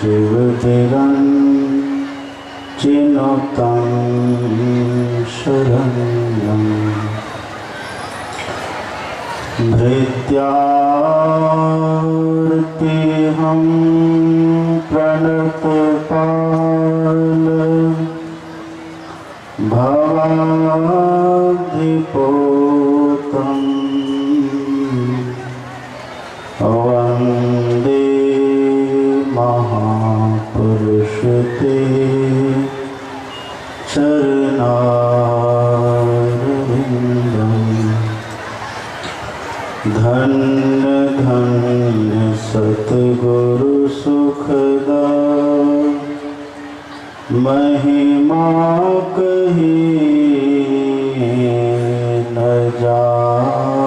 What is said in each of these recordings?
शिवविरञ्चिनुतं शरण्यं भृत्यार्तिहं प्रणतपाल भवाब्धिपोतं वन्दे महापुरुषते चरणारविन्दं। धन्य धन्य सतगुरु सुखदा महिमा कही न जाए।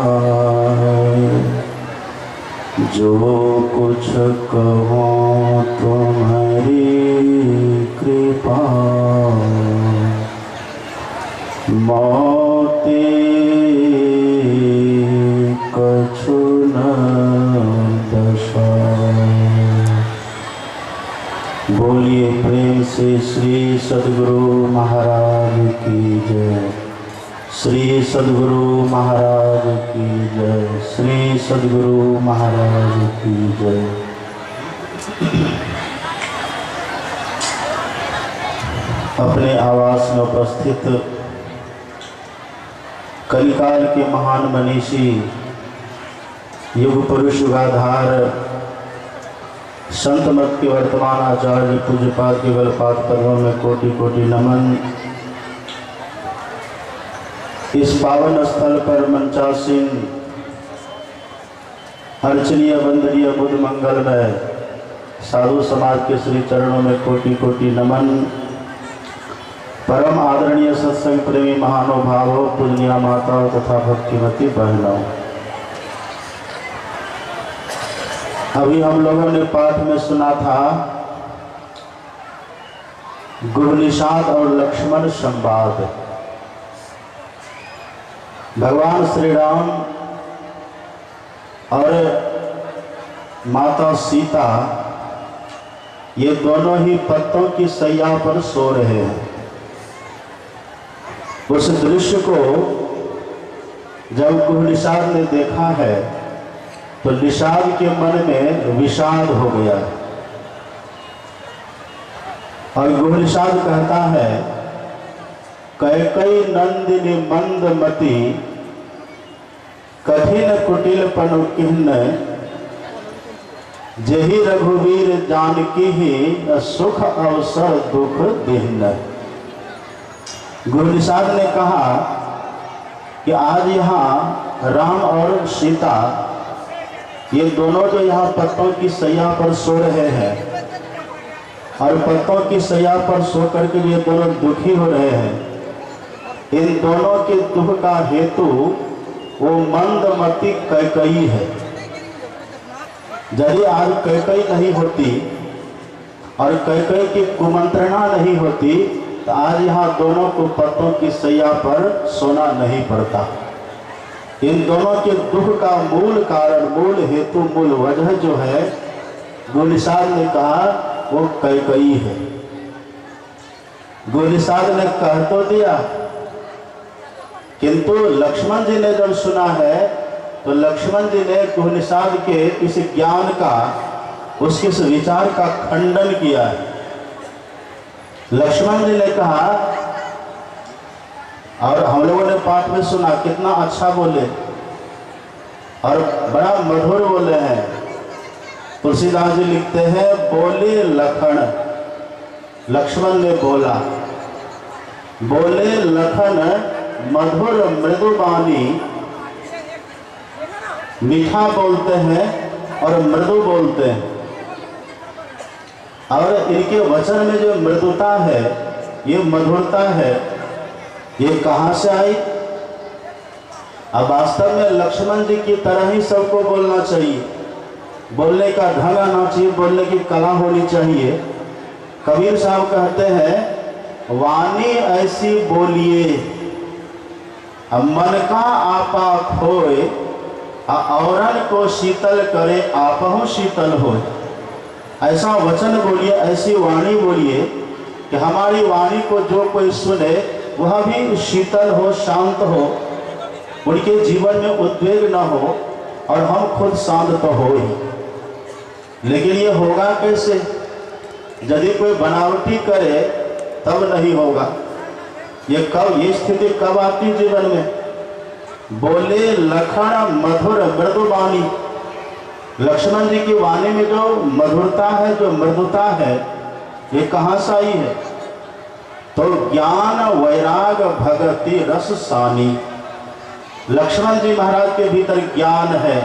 जो कुछ कहो तुम्हारी कृपा मोते कछु न दशाए। बोलिए प्रेम से श्री सद्गुरु महाराज की जय। श्री सद्गुरु महाराज की जय। श्री सद्गुरु महाराज की जय। अपने आवास में उपस्थित कलिकाल के महान मनीषी युग पुरुष युगाधार संत मत के वर्तमान आचार्य पूज्यपाद के बलपाद पदों में कोटि कोटि नमन। इस पावन स्थल पर मंचासीन अर्चनीय वंदनीय बुद्ध मंगल में साधु समाज के श्री चरणों में कोटि कोटि नमन। परम आदरणीय सत्संग प्रेमी महानुभावों, पूजनीय माताओं तथा भक्तिमती बहनों, अभी हम लोगों ने पाठ में सुना था गुरनिषाद और लक्ष्मण संवाद। भगवान श्री राम और माता सीता ये दोनों ही पत्तों की सैया पर सो रहे हैं। उस दृश्य को जब गुरनिषाद ने देखा है तो निषाद के मन में विषाद हो गया और गुरनिषाद कहता है, कैकई नंदिनी मंदमती कठिन कुटिल पनुकिन्न जही रघुवीर जानकी ही सुख अवसर दुख दिन्न। गुरनिषाद ने कहा कि आज यहाँ राम और सीता ये दोनों जो यहाँ पत्तों की सैया पर सो रहे हैं और पत्तों की सैया पर सो करके ये दोनों दुखी हो रहे हैं, इन दोनों के दुख का हेतु वो मंदमती कैकई है। यदि आज कैकई नहीं होती और कैकई की कुमंत्रणा नहीं होती तो आज यहाँ दोनों को पत्तों की सैया पर सोना नहीं पड़ता। इन दोनों के दुख का मूल कारण, मूल हेतु, मूल वजह जो है गुरनिषाद ने कहा वो कैकई है। गुरनिषाद ने कह तो दिया, किंतु लक्ष्मण जी ने जब सुना है तो लक्ष्मण जी ने गुरनिषाद के किसी ज्ञान का, उसके इस विचार का खंडन किया है। लक्ष्मण जी ने कहा, और हम लोगों ने पाठ में सुना कितना अच्छा बोले और बड़ा मधुर बोले हैं। तुलसीदास जी लिखते हैं, बोले लखन, लक्ष्मण ने बोला, बोले लखन मधुर मृदुबानी, मीठा बोलते हैं और मृदु बोलते हैं। और इनके वचन में जो मृदुता है, ये मधुरता है, ये कहाँ से आई? अब वास्तव में लक्ष्मण जी की तरह ही सबको बोलना चाहिए, बोलने का ढंग आना चाहिए, बोलने की कला होनी चाहिए। कबीर साहब कहते हैं, वाणी ऐसी बोलिए मन का आपा खोए, औरन को शीतल करे आपहु शीतल होए। ऐसा वचन बोलिए, ऐसी वाणी बोलिए कि हमारी वाणी को जो कोई सुने वह भी शीतल हो, शांत हो, उनके जीवन में उद्वेग न हो और हम खुद शांत तो हो ही। लेकिन ये होगा कैसे? यदि कोई बनावटी करे तब नहीं होगा। ये स्थिति कब आती जीवन में? बोले लखन मधुर मृदु वाणी। लक्ष्मण जी की वाणी में जो मधुरता है, जो मृदुता है, ये कहाँ से आई है? तो ज्ञान वैराग भगति रस सानी। लक्ष्मण जी महाराज के भीतर ज्ञान है,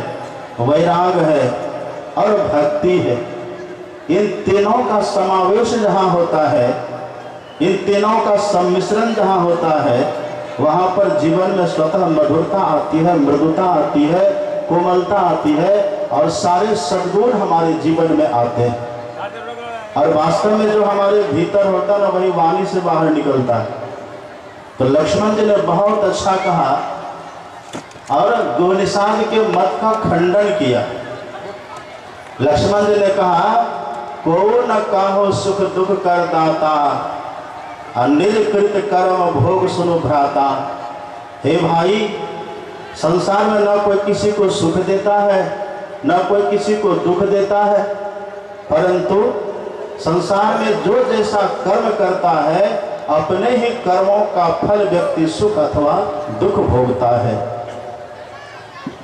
वैराग है और भक्ति है। इन तीनों का समावेश जहाँ होता है, इन तीनों का सम्मिश्रण जहाँ होता है, वहाँ पर जीवन में स्वतः मधुरता आती है, मृदुता आती है, कोमलता आती है और सारे सद्गुण हमारे जीवन में आते हैं। और वास्तव में जो हमारे भीतर होता है ना, वही वाणी से बाहर निकलता है। तो लक्ष्मण जी ने बहुत अच्छा कहा और गोनिषाद के मत का खंडन किया। लक्ष्मण जी ने कहा, को न काहो सुख दुख कर दाता, निज कृत कर्म भोग सुनो भ्राता। हे भाई, संसार में न कोई किसी को सुख देता है, न कोई किसी को दुख देता है, परंतु संसार में जो जैसा कर्म करता है, अपने ही कर्मों का फल व्यक्ति सुख अथवा दुख भोगता है।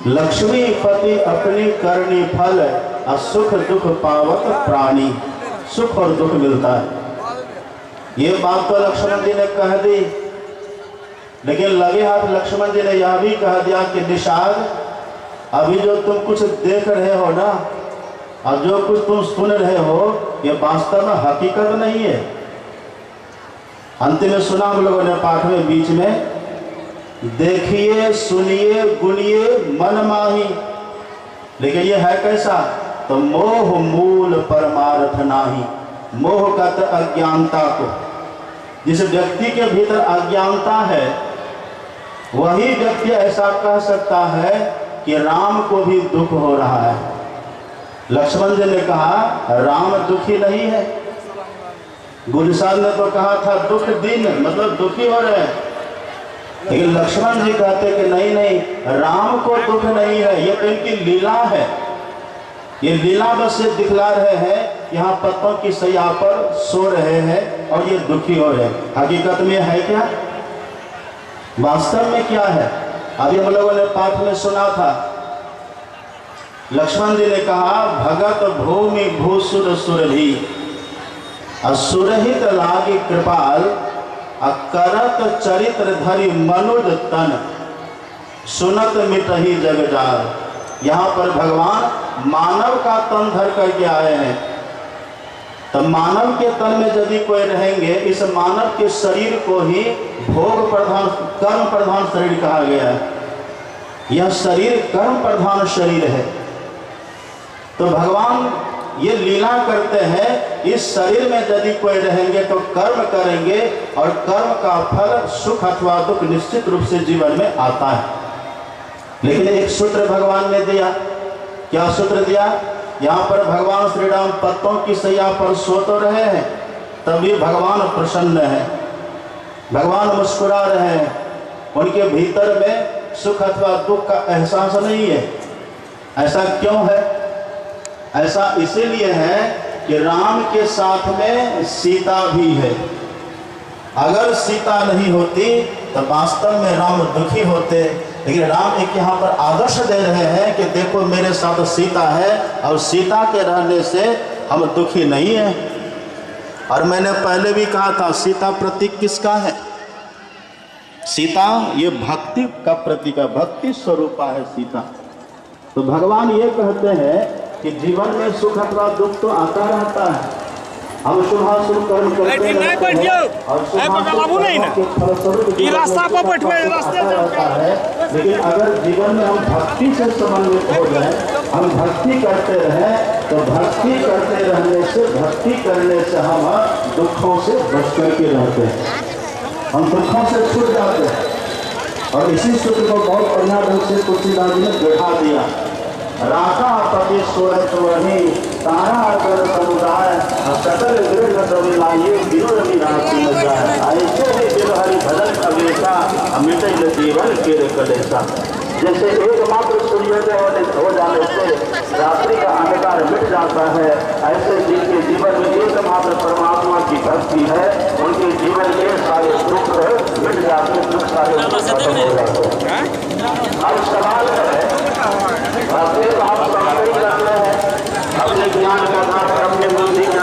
लक्ष्मी पति अपनी करनी फल, सुख दुख पावत प्राणी। सुख और दुख मिलता है। ये बात तो लक्ष्मण जी ने कह दी, लेकिन लगे हाथ लक्ष्मण जी ने यह भी कह दिया कि निषाद, अभी जो तुम कुछ देख रहे हो ना, और जो कुछ तुम सुन रहे हो, ये वास्तव में हकीकत नहीं है। अंतिम में सुना हम लोगों ने पाठ में बीच में, देखिए सुनिए गुनिए मन माही। लेकिन ये है कैसा? तो मोह मूल परमार्थ नाही। मोह का तो अज्ञानता को, जिस व्यक्ति के भीतर अज्ञानता है, वही व्यक्ति ऐसा कह सकता है कि राम को भी दुख हो रहा है। लक्ष्मण जी ने कहा राम दुखी नहीं है। गुलशान ने तो कहा था दुख दिन, मतलब दुखी हो रहे हैं। लेकिन लक्ष्मण जी कहते कि नहीं नहीं, राम को दुख नहीं है, ये तो इनकी लीला है। ये लीला बस ये दिखला रहे हैं, यहाँ पत्तों की सैया पर सो रहे हैं और ये दुखी हो रहे हैं। हकीकत में है क्या? वास्तव में क्या है? अभी हम लोगों ने पाठ में सुना था, लक्ष्मण जी ने कहा भगत भूमि भूसुर सुरभि, असुरहित लागी कृपाल, करत चरित्र धरि मनुज तन, सुनत मिटही जग जाल। यहाँ पर भगवान मानव का तन धर करके आए हैं। तो मानव के तन में यदि कोई रहेंगे, इस मानव के शरीर को ही भोग प्रधान, कर्म प्रधान शरीर कहा गया है। यह शरीर कर्म प्रधान शरीर है। तो भगवान ये लीला करते हैं, इस शरीर में यदि कोई रहेंगे तो कर्म करेंगे और कर्म का फल सुख अथवा दुख निश्चित रूप से जीवन में आता है। लेकिन एक सूत्र भगवान ने दिया। क्या सूत्र दिया? यहाँ पर भगवान श्री राम पत्तों की सैया पर सो तो रहे हैं, तभी भगवान प्रसन्न है, भगवान मुस्कुरा रहे हैं। उनके भीतर में सुख अथवा दुख का एहसास नहीं है। ऐसा क्यों है? ऐसा इसीलिए है कि राम के साथ में सीता भी है। अगर सीता नहीं होती तो वास्तव में राम दुखी होते। लेकिन राम एक यहाँ पर आदर्श दे रहे हैं कि देखो मेरे साथ सीता है और सीता के रहने से हम दुखी नहीं हैं। और मैंने पहले भी कहा था, सीता प्रतीक किसका है? सीता ये भक्ति का प्रतीक है, भक्ति स्वरूपा है सीता। तो भगवान ये कहते हैं कि जीवन में सुख अथवा दुख तो आता रहता है। हम शुभाशुभ कर्म करते हैं और लेकिन अगर जीवन में हम भक्ति से समन्वित हो जाए, हम भक्ति करते रहें, तो भक्ति करते रहने से, भक्ति करने से हम दुखों से बच करके रहते हैं, हम दुखों से छूट जाते हैं। और इसी सूत्र को बहुत बढ़िया ढंग से तुलसीदास जी ने बैठा दिया। राधा पति सोरत वही तारा कर समुदाय सकल गृह सविलाये विनोद विरासी न जाए ऐसे ही दिल हरि भजन अवेशा मिटे जीवन के कलेसा। जैसे एकमात्र सूर्योदय हो जाने से रात्रि का अंधकार मिट जाता है, ऐसे जिनके जीवन में एकमात्र परमात्मा की भक्ति है उनके जीवन के सारे दुख मिट जाते, दुख सारे खत्म हो जाते हैं। अब सवाल है आप समझ करते हैं अपने ज्ञान का अपने बुद्धि का